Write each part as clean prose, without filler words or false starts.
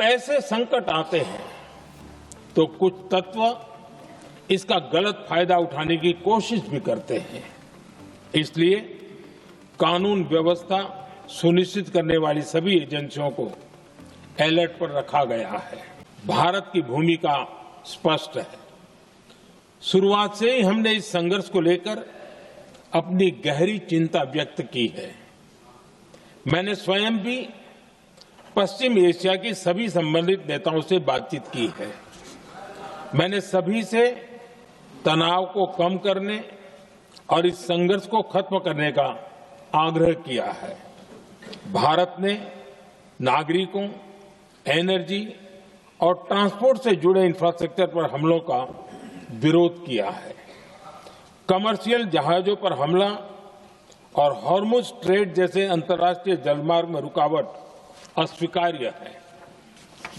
ऐसे संकट आते हैं तो कुछ तत्व इसका गलत फायदा उठाने की कोशिश भी करते हैं। इसलिए कानून व्यवस्था सुनिश्चित करने वाली सभी एजेंसियों को अलर्ट पर रखा गया है। भारत की भूमिका स्पष्ट है। शुरुआत से ही हमने इस संघर्ष को लेकर अपनी गहरी चिंता व्यक्त की है। मैंने स्वयं भी पश्चिम एशिया की सभी संबंधित नेताओं से बातचीत की है। मैंने सभी से तनाव को कम करने और इस संघर्ष को खत्म करने का आग्रह किया है। भारत ने नागरिकों, एनर्जी और ट्रांसपोर्ट से जुड़े इंफ्रास्ट्रक्चर पर हमलों का विरोध किया है। कमर्शियल जहाजों पर हमला और हॉर्मुज स्ट्रेट जैसे अंतर्राष्ट्रीय जलमार्ग में रुकावट अस्वीकार्य है।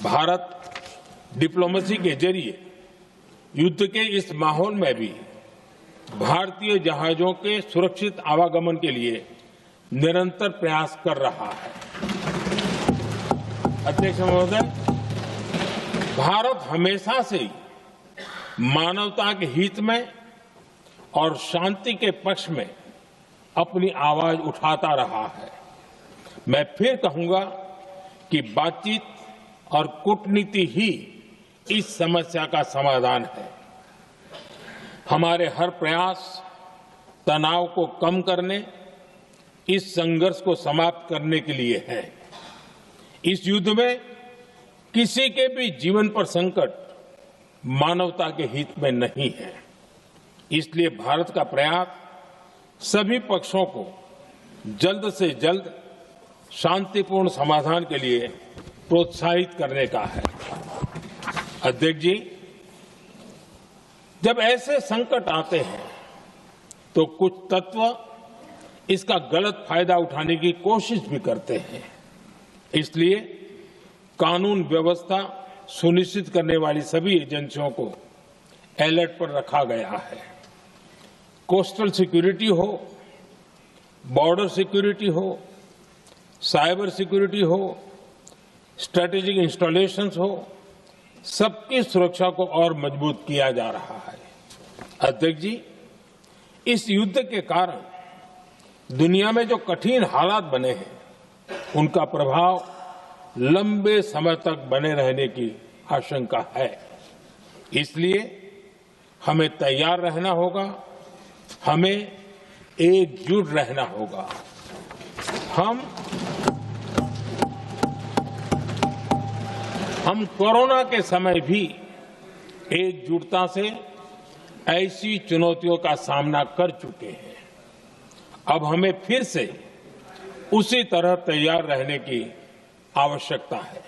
भारत डिप्लोमेसी के जरिए युद्ध के इस माहौल में भी भारतीय जहाजों के सुरक्षित आवागमन के लिए निरंतर प्रयास कर रहा है। अध्यक्ष महोदय, भारत हमेशा से ही मानवता के हित में और शांति के पक्ष में अपनी आवाज उठाता रहा है। मैं फिर कहूंगा कि बातचीत और कूटनीति ही इस समस्या का समाधान है। हमारे हर प्रयास तनाव को कम करने, इस संघर्ष को समाप्त करने के लिए है। इस युद्ध में किसी के भी जीवन पर संकट मानवता के हित में नहीं है। इसलिए भारत का प्रयास सभी पक्षों को जल्द से जल्द शांतिपूर्ण समाधान के लिए प्रोत्साहित करने का है। अध्यक्ष जी, जब ऐसे संकट आते हैं तो कुछ तत्व इसका गलत फायदा उठाने की कोशिश भी करते हैं। इसलिए कानून व्यवस्था सुनिश्चित करने वाली सभी एजेंसियों को अलर्ट पर रखा गया है। कोस्टल सिक्योरिटी हो, बॉर्डर सिक्योरिटी हो, साइबर सिक्योरिटी हो, स्ट्रेटेजिक इंस्टॉलेशंस हो, सबकी सुरक्षा को और मजबूत किया जा रहा है। अध्यक्ष जी, इस युद्ध के कारण दुनिया में जो कठिन हालात बने हैं, उनका प्रभाव लंबे समय तक बने रहने की आशंका है। इसलिए हमें तैयार रहना होगा, हमें एकजुट रहना होगा। हम कोरोना के समय भी एकजुटता से ऐसी चुनौतियों का सामना कर चुके हैं। अब हमें फिर से उसी तरह तैयार रहने की आवश्यकता है।